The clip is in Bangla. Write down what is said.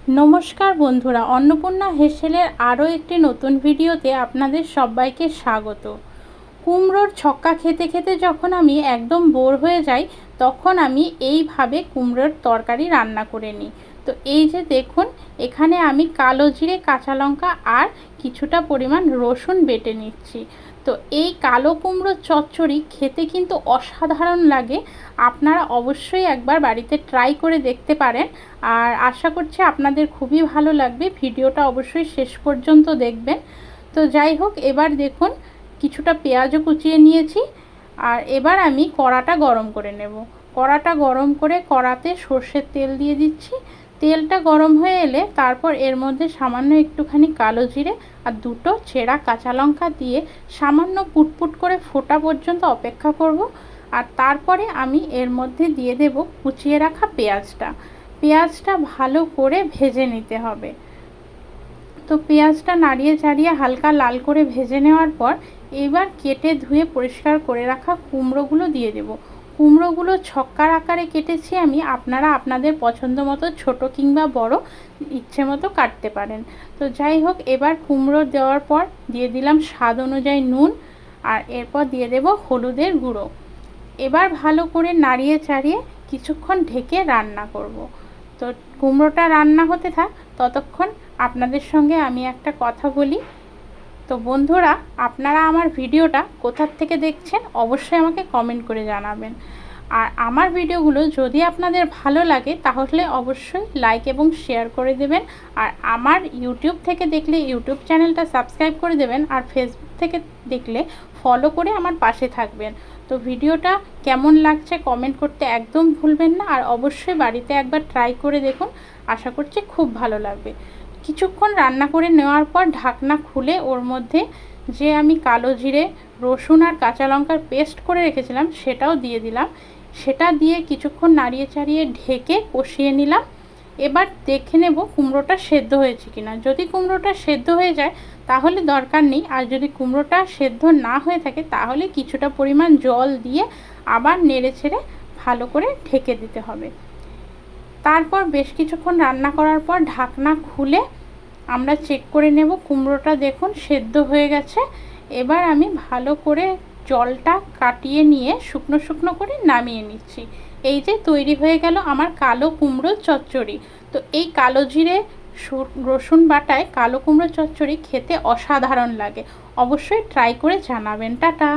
নমস্কার বন্ধুরা, অন্নপূর্ণা হেসেলের আরও একটি নতুন ভিডিওতে আপনাদের সবাইকে স্বাগত। কুমড়োর ছক্কা খেতে খেতে যখন আমি একদম বোর হয়ে যাই, তখন আমি এইভাবে কুমড়োর তরকারি রান্না করে নিই। তো এই যে দেখুন, এখানে আমি কালো জিরে, কাঁচা লঙ্কা আর কিছুটা পরিমাণ রসুন বেটে নিচ্ছি। তো এই কালো কুমড়োর চচ্চড়ি খেতে কিন্তু অসাধারণ লাগে। আপনারা অবশ্যই একবার বাড়িতে ট্রাই করে দেখতে পারেন, আর আশা করছি আপনাদের খুবই ভালো লাগবে। ভিডিওটা অবশ্যই শেষ পর্যন্ত দেখবেন। তো যাই হোক, এবার দেখুন কিছুটা পেঁয়াজও কুচিয়ে নিয়েছি। আর এবার আমি কড়াটা গরম করে নেব। কড়াটা গরম করে কড়াতে সর্ষের তেল দিয়ে দিচ্ছি। তেলটা গরম হয়ে এলে তারপর এর মধ্যে সামান্য একটুখানি কালো জিরে আর দুটো ছেঁড়া কাঁচা লঙ্কা দিয়ে সামান্য পুটপুট করে ফোটা পর্যন্ত অপেক্ষা করব। আর তারপরে আমি এর মধ্যে দিয়ে দেব কুচিয়ে রাখা পেঁয়াজটা। পেঁয়াজটা ভালো করে ভেজে নিতে হবে। তো পেঁয়াজটা নাড়িয়ে চাড়িয়ে হালকা লাল করে ভেজে নেওয়ার পর এবার কেটে ধুয়ে পরিষ্কার করে রাখা কুমড়োগুলো দিয়ে দেব। কুমড়োগুলো ছক্কার আকারে কেটেছি আমি, আপনারা আপনাদের পছন্দ মতো ছোটো কিংবা বড় ইচ্ছে মতো কাটতে পারেন। তো যাই হোক, এবার কুমড়ো দেওয়ার পর দিয়ে দিলাম স্বাদ অনুযায়ী নুন, আর এরপর দিয়ে দেব হলুদের গুঁড়ো। এবার ভালো করে নাড়িয়ে চাড়িয়ে কিছুক্ষণ ঢেকে রান্না করব। তো কুমড়োটা রান্না হতে থাক, ততক্ষণ আপনাদের সঙ্গে আমি একটা কথা বলি। তো বন্ধুরা, আপনারা আমার ভিডিওটা কোথার থেকে দেখছেন অবশ্যই আমাকে কমেন্ট করে জানাবেন। আর আমার ভিডিওগুলো যদি আপনাদের ভালো লাগে তাহলে অবশ্যই লাইক এবং শেয়ার করে দেবেন। আর আমার ইউটিউব থেকে দেখলে ইউটিউব চ্যানেলটা সাবস্ক্রাইব করে দেবেন, আর ফেসবুক থেকে দেখলে ফলো করে আমার পাশে থাকবেন। তো ভিডিওটা কেমন লাগছে কমেন্ট করতে একদম ভুলবেন না, আর অবশ্যই বাড়িতে একবার ট্রাই করে দেখুন, আশা করছি খুব ভালো লাগবে। কিছুক্ষণ রান্না করে নেওয়ার পর ঢাকনা খুলে ওর মধ্যে যে আমি কালো জিরে, রসুন আর কাঁচা লঙ্কার পেস্ট করে রেখেছিলাম সেটাও দিয়ে দিলাম। সেটা দিয়ে কিছুক্ষণ নাড়িয়ে চাড়িয়ে ঢেকে কষিয়ে নিলাম। এবার দেখে নেব কুমড়োটা সেদ্ধ হয়েছে কিনা। যদি কুমড়োটা সেদ্ধ হয়ে যায় তাহলে দরকার নেই, আর যদি কুমড়োটা সেদ্ধ না হয়ে থাকে তাহলে কিছুটা পরিমাণ জল দিয়ে আবার নেড়ে ছেড়ে ভালো করে ঢেকে দিতে হবে। তারপর বেশ কিছুক্ষণ রান্না করার পর ঢাকনা খুলে আমরা চেক করে নেব কুমড়োটা দেখুন সেদ্ধ হয়ে গেছে। এবার আমি ভালো করে জলটা কাটিয়ে নিয়ে শুকনো শুকনো করে নামিয়ে নিচ্ছি। এই যে তৈরি হয়ে গেল আমার কালো কুমড়ো চচ্চড়ি। তো এই কালো জিরে রসুন বাটায় কালো কুমড়ো চচ্চড়ি খেতে অসাধারণ লাগে। অবশ্যই ট্রাই করে জানাবেন। টাটা।